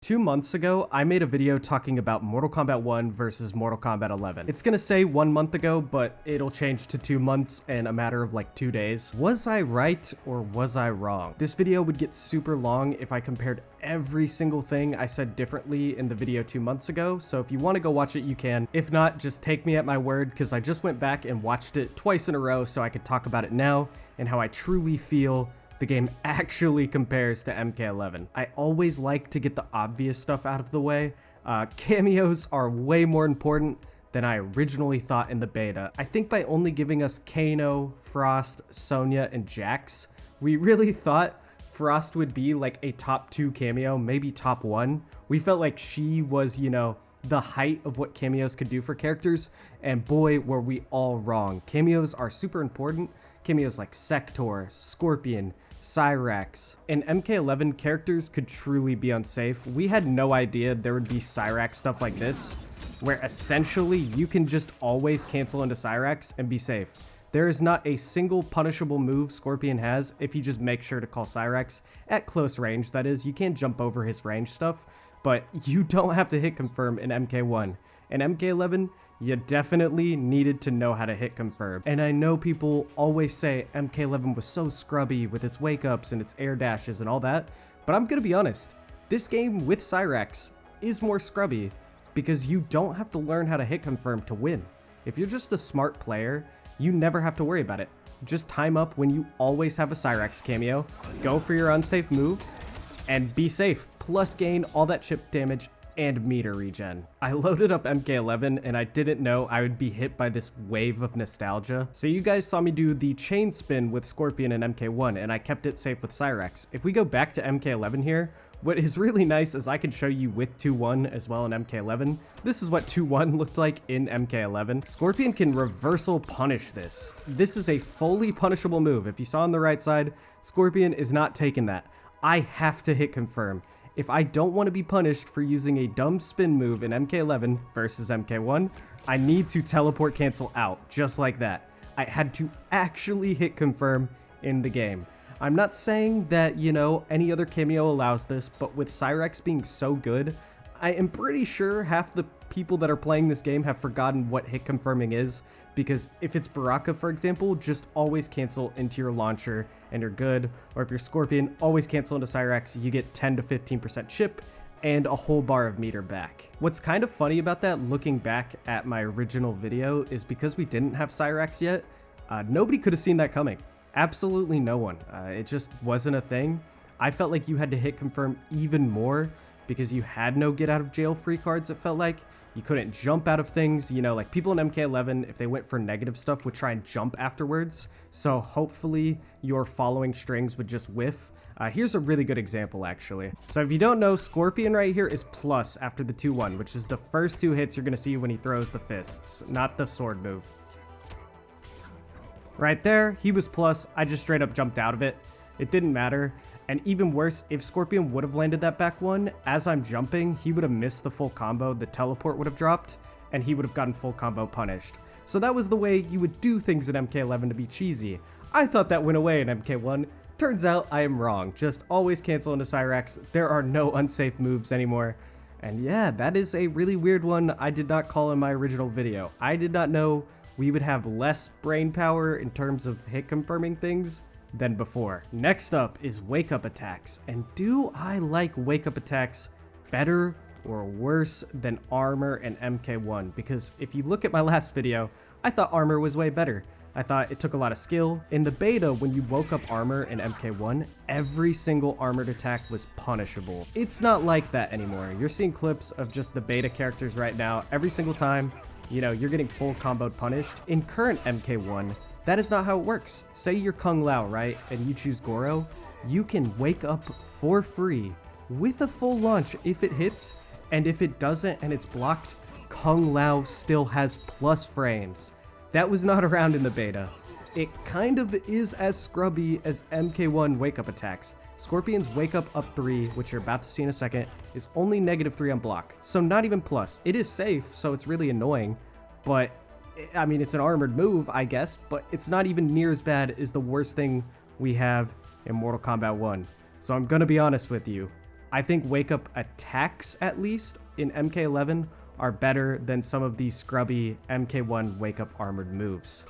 2 months ago, I made a video talking about Mortal Kombat 1 versus Mortal Kombat 11. It's gonna say 1 month ago, but it'll change to 2 months in a matter of like 2 days. Was I right or was I wrong? This video would get super long if I compared every single thing I said differently in the video 2 months ago, so if you want to go watch it, you can. If not, just take me at my word, because I just went back and watched it twice in a row so I could talk about it now and how I truly feel the game actually compares to MK11. I always like to get the obvious stuff out of the way. Cameos are way more important than I originally thought in the beta. I think by only giving us Kano, Frost, Sonya, and Jax, we really thought Frost would be like a top 2 cameo, maybe top 1. We felt like she was, you know, the height of what cameos could do for characters, and boy, were we all wrong. Cameos are super important. Cameos like Sector, Scorpion, Cyrax. In MK11, characters could truly be unsafe. We had no idea there would be Cyrax stuff like this, where essentially you can just always cancel into Cyrax and be safe. There is not a single punishable move Scorpion has if you just make sure to call Cyrax at close range. That is, you can't jump over his range stuff, but you don't have to hit confirm in MK1. In MK11, you definitely needed to know how to hit confirm. And I know people always say MK11 was so scrubby with its wake ups and its air dashes and all that, but I'm gonna be honest, this game with Cyrax is more scrubby because you don't have to learn how to hit confirm to win. If you're just a smart player, you never have to worry about it. Just time up when you always have a Cyrax cameo, go for your unsafe move, and be safe, plus gain all that chip damage and meter regen. I loaded up MK11 and I didn't know I would be hit by this wave of nostalgia. So you guys saw me do the chain spin with Scorpion and MK1 and I kept it safe with Cyrax. If we go back to MK11 here, what is really nice is I can show you with 2-1 as well in MK11. This is what 2-1 looked like in MK11. Scorpion can reversal punish this. This is a fully punishable move. If you saw on the right side, Scorpion is not taking that. I have to hit confirm. If I don't want to be punished for using a dumb spin move in MK11 versus MK1, I need to teleport cancel out, just like that. I had to actually hit confirm in the game. I'm not saying that, you know, any other cameo allows this, but with Cyrax being so good, I am pretty sure half the people that are playing this game have forgotten what hit confirming is, because if it's Baraka, for example, just always cancel into your launcher and you're good, or if you're Scorpion, always cancel into Cyrax, you get 10 to 15% chip and a whole bar of meter back. What's kind of funny about that, looking back at my original video, is because we didn't have Cyrax yet, nobody could have seen that coming. Absolutely no one. It just wasn't a thing. I felt like you had to hit confirm even more because you had no get out of jail free cards, it felt like. You couldn't jump out of things, you know, like people in MK11, if they went for negative stuff, would try and jump afterwards. So hopefully your following strings would just whiff. Here's a really good example, actually. So if you don't know, Scorpion right here is plus after the 2-1, which is the first 2 hits you're gonna see when he throws the fists, not the sword move. Right there, he was plus. I just straight up jumped out of it. It didn't matter. And even worse, if Scorpion would have landed that back one, as I'm jumping, he would have missed the full combo, the teleport would have dropped, and he would have gotten full combo punished. So that was the way you would do things in MK11 to be cheesy. I thought that went away in MK1. Turns out I am wrong. Just always cancel into Cyrax. There are no unsafe moves anymore. And yeah, that is a really weird one I did not call in my original video. I did not know we would have less brain power in terms of hit confirming things than before. Next up is wake up attacks, and do I like wake up attacks better or worse than armor and MK1? Because if you look at my last video, I thought armor was way better. I thought it took a lot of skill. In the beta, when you woke up armor in MK1, every single armored attack was punishable. It's not like that anymore. You're seeing clips of just the beta characters right now. Every single time, you know, you're getting full comboed punished. In current MK1, that is not how it works. Say you're Kung Lao, right, and you choose Goro, you can wake up for free with a full launch if it hits, and if it doesn't and it's blocked, Kung Lao still has plus frames. That was not around in the beta. It kind of is as scrubby as MK1 wake up attacks. Scorpion's wake up 3, which you're about to see in a second, is only -3 on block, so not even plus. It is safe, so it's really annoying, but I mean, it's an armored move, I guess, but it's not even near as bad as the worst thing we have in Mortal Kombat 1. So I'm gonna be honest with you. I think wake up attacks, at least in MK11, are better than some of these scrubby MK1 wake up armored moves.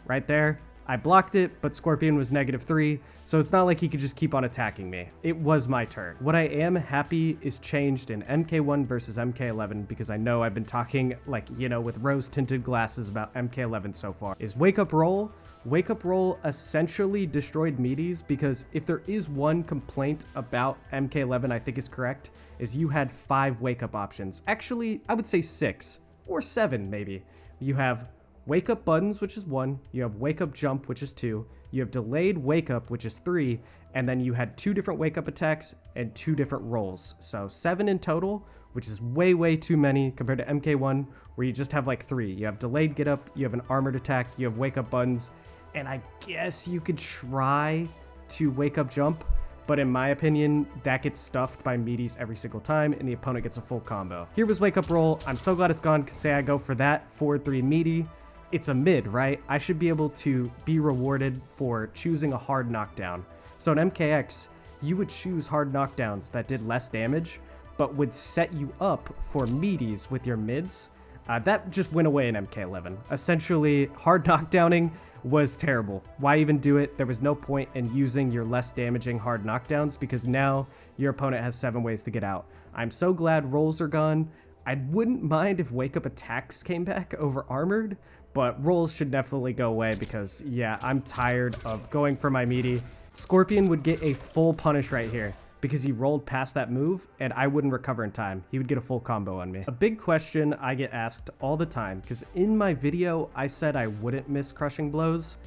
Right there, I blocked it, but Scorpion was -3, so it's not like he could just keep on attacking me. It was my turn. What I am happy is changed in MK1 versus MK11, because I know I've been talking, like, you know, with rose-tinted glasses about MK11 so far, is Wake Up Roll. Wake Up Roll essentially destroyed meaties, because if there is one complaint about MK11 I think is correct, is you had 5 wake up options. Actually, I would say 6 or 7 maybe. You have wake up buttons, which is 1, you have wake up jump, which is 2, you have delayed wake up, which is 3, and then you had 2 different wake up attacks and 2 different rolls. So 7 in total, which is way too many compared to MK1, where you just have like 3. You have delayed get up, you have an armored attack, you have wake up buttons, and I guess you could try to wake up jump, but in my opinion, that gets stuffed by meaties every single time, and the opponent gets a full combo. Here was wake up roll. I'm so glad it's gone, because say I go for that 4-3 meaty, it's a mid, right? I should be able to be rewarded for choosing a hard knockdown. So in MKX, you would choose hard knockdowns that did less damage, but would set you up for meaties with your mids. That just went away in MK11. Essentially, hard knockdowning was terrible. Why even do it? There was no point in using your less damaging hard knockdowns, because now your opponent has 7 ways to get out. I'm so glad rolls are gone. I wouldn't mind if wake up attacks came back over armored, but rolls should definitely go away, because yeah, I'm tired of going for my meaty. Scorpion would get a full punish right here, because he rolled past that move and I wouldn't recover in time. He would get a full combo on me. A big question I get asked all the time, because in my video I said I wouldn't miss crushing blows,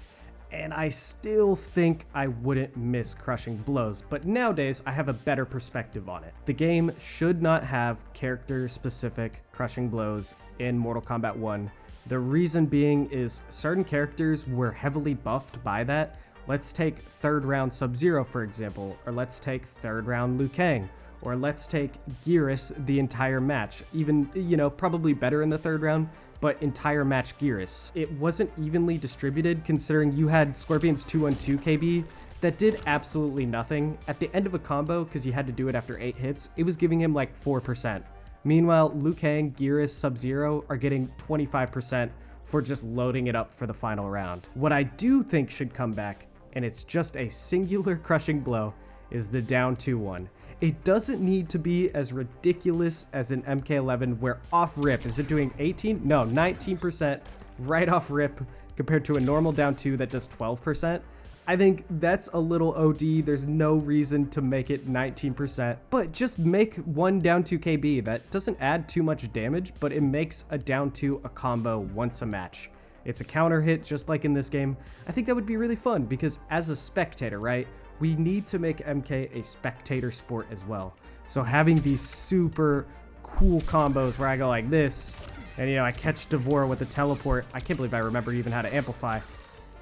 and I still think I wouldn't miss crushing blows, but nowadays I have a better perspective on it. The game should not have character-specific crushing blows in Mortal Kombat 1. The reason being is certain characters were heavily buffed by that. Let's take 3rd round Sub-Zero, for example, or let's take 3rd round Liu Kang, or let's take Geras the entire match. Even, you know, probably better in the 3rd round, but entire match Geras. It wasn't evenly distributed, considering you had Scorpion's 2-on-2 KB that did absolutely nothing. At the end of a combo, because you had to do it after 8 hits, it was giving him like 4%. Meanwhile, Liu Kang, Geras, Sub-Zero are getting 25% for just loading it up for the final round. What I do think should come back, and it's just a singular crushing blow, is the down 2-1. It doesn't need to be as ridiculous as in MK11, where off rip, is it doing 18? No, 19% right off rip, compared to a normal down 2 that does 12%. I think that's a little OD. There's no reason to make it 19%, but just make one down 2 KB. That doesn't add too much damage, but it makes a down 2 a combo once a match. It's a counter hit, just like in this game. I think that would be really fun, because as a spectator, right, we need to make MK a spectator sport as well. So having these super cool combos where I go like this, and you know, I catch D'Vorah with the teleport. I can't believe I remember even how to amplify.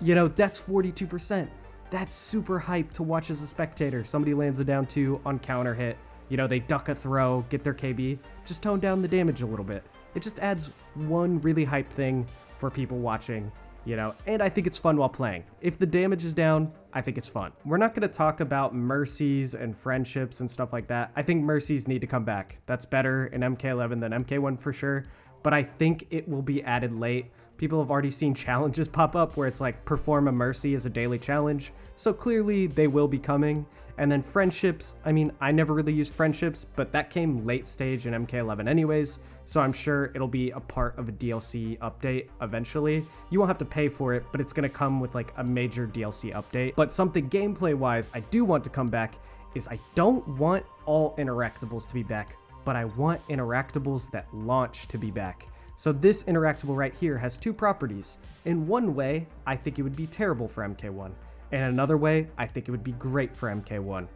You know, that's 42%. That's super hype to watch as a spectator. Somebody lands a down 2 on counter hit. You know, they duck a throw, get their KB. Just tone down the damage a little bit. It just adds one really hype thing for people watching, you know, and I think it's fun while playing. If the damage is down, I think it's fun. We're not going to talk about mercies and friendships and stuff like that. I think mercies need to come back. That's better in MK11 than MK1 for sure, but I think it will be added late. People have already seen challenges pop up where it's like perform a mercy as a daily challenge, so clearly they will be coming. And then friendships, I mean, I never really used friendships, but that came late stage in MK11 anyways, so I'm sure it'll be a part of a DLC update eventually. You won't have to pay for it, but it's going to come with like a major DLC update. But something gameplay wise I do want to come back is I don't want all interactables to be back, but I want interactables that launch to be back. So this interactable right here has 2 properties. In one way, I think it would be terrible for MK1. And another way, I think it would be great for MK1.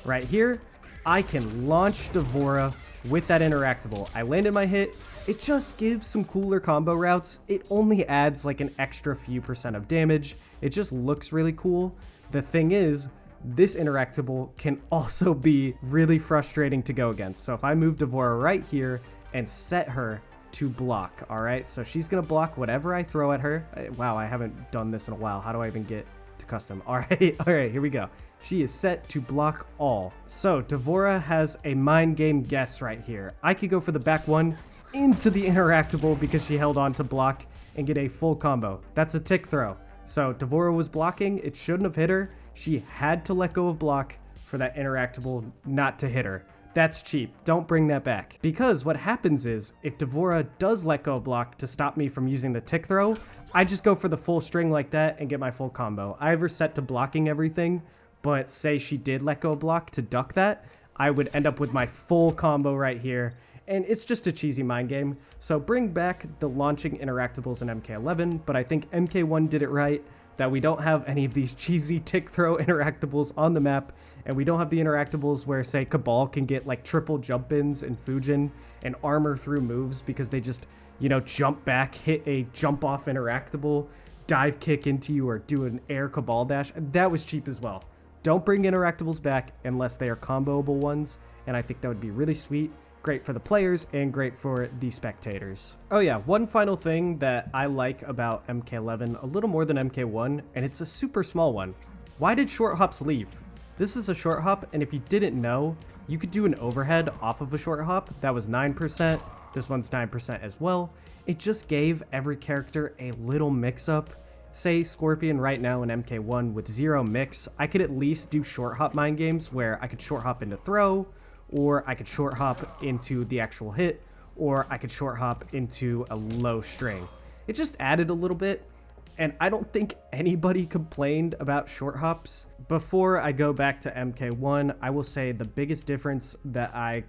Right here, I can launch D'Vorah with that interactable. I landed my hit. It just gives some cooler combo routes. It only adds like an extra few % of damage. It just looks really cool. The thing is, this interactable can also be really frustrating to go against. So if I move D'Vorah right here and set her to block, all right? So she's gonna block whatever I throw at her. Wow, I haven't done this in a while. How do I even get to custom. All right, here we go. She is set to block all. So Devora has a mind game guess right here. I could go for the back one into the interactable because she held on to block and get a full combo. That's a tick throw. So Devora was blocking. It shouldn't have hit her. She had to let go of block for that interactable not to hit her. That's cheap. Don't bring that back. Because what happens is, if Devora does let go of block to stop me from using the tick throw, I just go for the full string like that and get my full combo. I have her set to blocking everything, but say she did let go of block to duck that, I would end up with my full combo right here. And it's just a cheesy mind game. So bring back the launching interactables in MK11, but I think MK1 did it right, that we don't have any of these cheesy tick throw interactables on the map, and we don't have the interactables where, say, Cabal can get like triple jump ins in Fujin and armor through moves because they just, you know, jump back, hit a jump off interactable, dive kick into you, or do an air Cabal dash. That was cheap as well. Don't bring interactables back unless they are comboable ones, and I think that would be really sweet. Great for the players and great for the spectators. Oh yeah, one final thing that I like about MK11 a little more than MK1, and it's a super small one. Why did short hops leave? This is a short hop, and if you didn't know, you could do an overhead off of a short hop. That was 9%. This one's 9% as well. It just gave every character a little mix up. Say Scorpion right now in MK1 with 0 mix, I could at least do short hop mind games where I could short hop into throw, or I could short hop into the actual hit, or I could short hop into a low string. It just added a little bit, and I don't think anybody complained about short hops. Before I go back to MK1, I will say the biggest difference that I,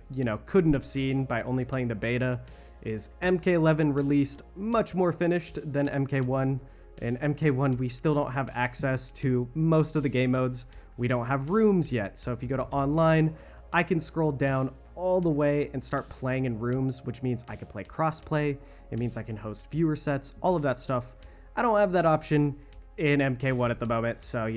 couldn't have seen by only playing the beta is MK11 released much more finished than MK1. In MK1, we still don't have access to most of the game modes. We don't have rooms yet, so if you go to online, I can scroll down all the way and start playing in rooms, which means I can play crossplay. It means I can host viewer sets, all of that stuff. I don't have that option in MK1 at the moment, so,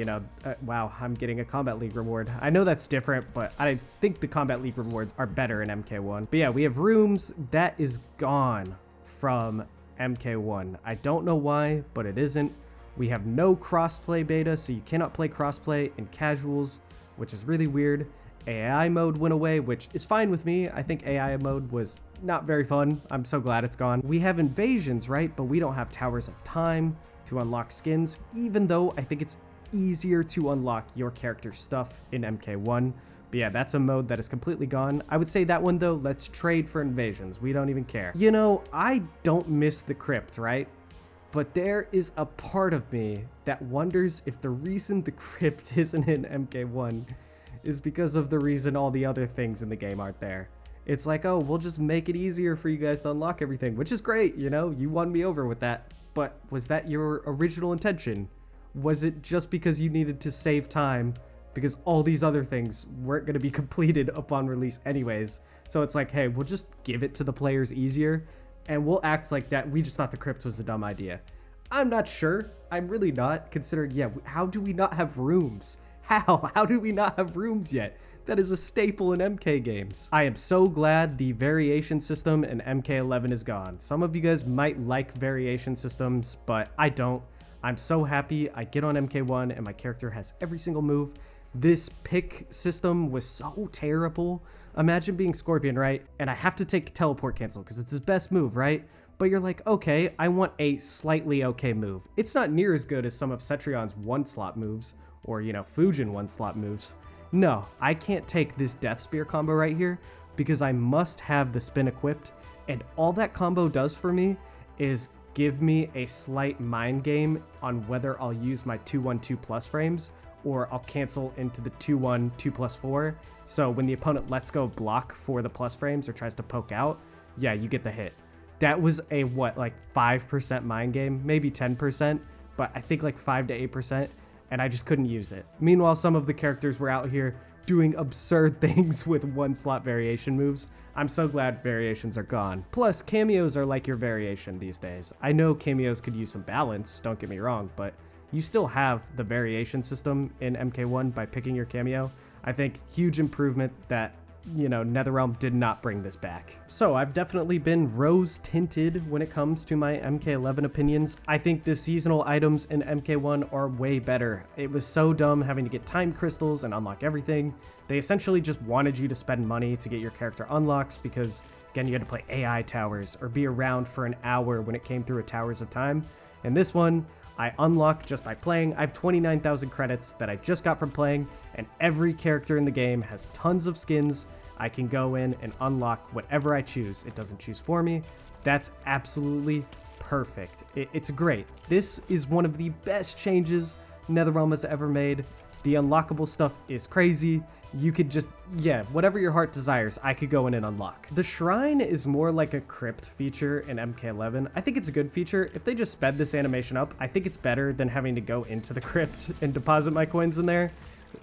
wow, I'm getting a Combat League reward. I know that's different, but I think the Combat League rewards are better in MK1. But yeah, we have rooms. That is gone from MK1. I don't know why, but it isn't. We have no crossplay beta, so you cannot play crossplay in casuals, which is really weird. AI mode went away, which is fine with me. I think AI mode was not very fun. I'm so glad it's gone. We have invasions, right? But we don't have Towers of Time to unlock skins, even though I think it's easier to unlock your character's stuff in MK1. But yeah, that's a mode that is completely gone. I would say that one, though, let's trade for invasions. We don't even care. I don't miss the crypt, right? But there is a part of me that wonders if the reason the crypt isn't in MK1 is because of the reason all the other things in the game aren't there. It's like, oh, we'll just make it easier for you guys to unlock everything, which is great, you won me over with that. But was that your original intention? Was it just because you needed to save time because all these other things weren't going to be completed upon release anyways? So it's like, hey, we'll just give it to the players easier and we'll act like that we just thought the crypt was a dumb idea. I'm not sure. I'm really not, considering, how do we not have rooms? How do we not have rooms yet? That is a staple in MK games. I am so glad the variation system in MK11 is gone. Some of you guys might like variation systems, but I don't. I'm so happy I get on MK1 and my character has every single move. This pick system was so terrible. Imagine being Scorpion, right? And I have to take teleport cancel because it's his best move, right? But you're like, okay, I want a slightly okay move. It's not near as good as some of Cetrion's one-slot moves, or, Fujin one-slot moves. No, I can't take this Death Spear combo right here because I must have the spin equipped, and all that combo does for me is give me a slight mind game on whether I'll use my 2-1-2 plus frames or I'll cancel into the 2-1, 2+4. So when the opponent lets go block for the plus frames or tries to poke out, yeah, you get the hit. That was a, 5% mind game, maybe 10%, but I think like 5 to 8%. And I just couldn't use it. Meanwhile, some of the characters were out here doing absurd things with one-slot variation moves. I'm so glad variations are gone. Plus, cameos are like your variation these days. I know cameos could use some balance, don't get me wrong, but you still have the variation system in MK1 by picking your cameo. I think huge improvement that you know, NetherRealm did not bring this back. So I've definitely been rose-tinted when it comes to my MK11 opinions. I think the seasonal items in MK1 are way better. It was so dumb having to get time crystals and unlock everything. They essentially just wanted you to spend money to get your character unlocks because, again, you had to play AI towers or be around for an hour when it came through a Towers of Time. And this one, I unlocked just by playing. I have 29,000 credits that I just got from playing, and every character in the game has tons of skins. I can go in and unlock whatever I choose. It doesn't choose for me. That's absolutely perfect. It's great. This is one of the best changes NetherRealm has ever made. The unlockable stuff is crazy. You could just, yeah, whatever your heart desires, I could go in and unlock. The shrine is more like a crypt feature in MK11. I think it's a good feature. If they just sped this animation up, I think it's better than having to go into the crypt and deposit my coins in there.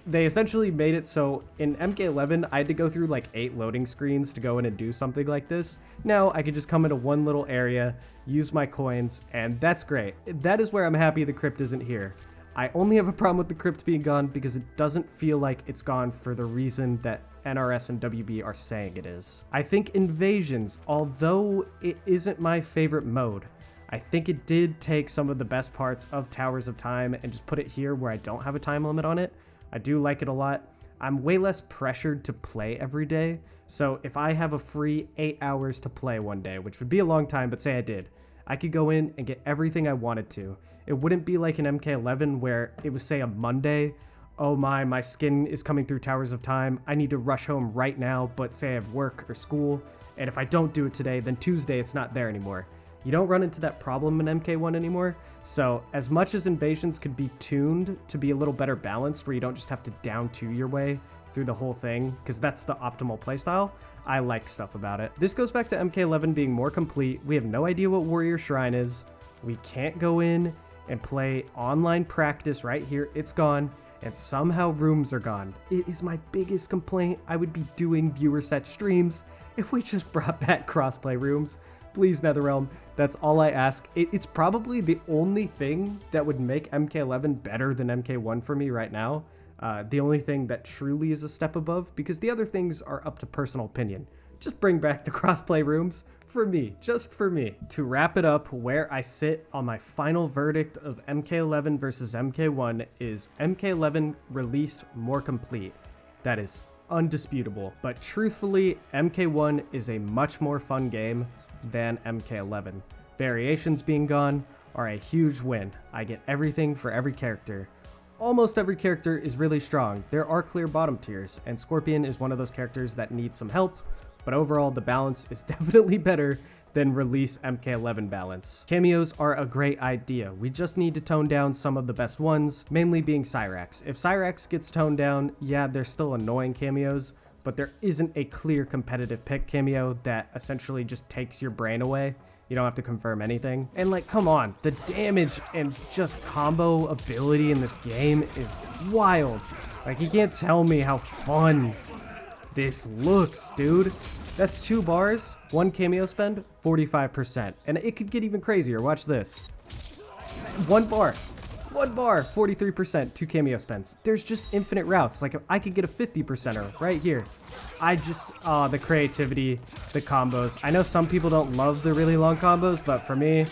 They essentially made it so in MK11, I had to go through like 8 loading screens to go in and do something like this. Now I could just come into one little area, use my coins, and that's great. That is where I'm happy the crypt isn't here. I only have a problem with the crypt being gone because it doesn't feel like it's gone for the reason that NRS and WB are saying it is. I think invasions, although it isn't my favorite mode, I think it did take some of the best parts of Towers of Time and just put it here where I don't have a time limit on it. I do like it a lot. I'm way less pressured to play every day. So if I have a free 8 hours to play one day, which would be a long time, but say I did, I could go in and get everything I wanted to. It wouldn't be like an MK11 where it was, say, a Monday. Oh my skin is coming through Towers of Time. I need to rush home right now, but say I have work or school, and if I don't do it today, then Tuesday it's not there anymore. You don't run into that problem in MK1 anymore. So as much as invasions could be tuned to be a little better balanced, where you don't just have to down 2 your way through the whole thing, because that's the optimal playstyle, I like stuff about it. This goes back to MK11 being more complete. We have no idea what Warrior Shrine is. We can't go in and play online practice right here. It's gone, and somehow rooms are gone. It is my biggest complaint. I would be doing viewer set streams if we just brought back crossplay rooms. Please, NetherRealm, that's all I ask. It's probably the only thing that would make MK11 better than MK1 for me right now. The only thing that truly is a step above, because the other things are up to personal opinion. Just bring back the crossplay rooms for me, just for me. To wrap it up, where I sit on my final verdict of MK11 versus MK1 is MK11 released more complete. That is undisputable. But truthfully, MK1 is a much more fun game than MK11. Variations being gone are a huge win. I get everything for every character. Almost every character is really strong. There are clear bottom tiers, and Scorpion is one of those characters that needs some help, but overall the balance is definitely better than release MK11 balance. Cameos are a great idea. We just need to tone down some of the best ones, mainly being Cyrax. If Cyrax gets toned down, yeah, they're still annoying cameos, but there isn't a clear competitive pick cameo that essentially just takes your brain away. You don't have to confirm anything. And like, come on, the damage and just combo ability in this game is wild. Like, you can't tell me how fun this looks, dude. That's 2 bars, 1 cameo spend, 45%. And it could get even crazier. Watch this. 1 bar, 43%, 2 cameo spends. There's just infinite routes. Like, I could get a 50%er right here. The creativity, the combos. I know some people don't love the really long combos, but for me,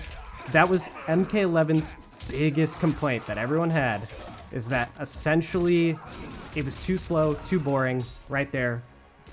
that was MK11's biggest complaint that everyone had, is that essentially it was too slow, too boring, right there.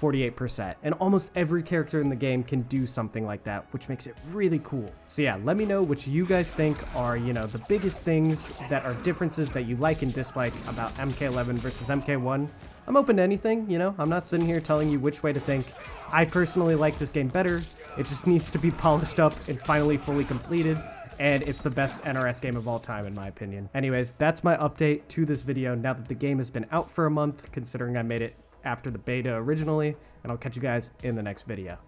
48%. And almost every character in the game can do something like that, which makes it really cool. So yeah, let me know what you guys think are, you know, the biggest things that are differences that you like and dislike about MK11 versus MK1. I'm open to anything, you know, I'm not sitting here telling you which way to think. I personally like this game better. It just needs to be polished up and finally fully completed. And it's the best NRS game of all time, in my opinion. Anyways, that's my update to this video now that the game has been out for a month, considering I made it after the beta originally, and I'll catch you guys in the next video.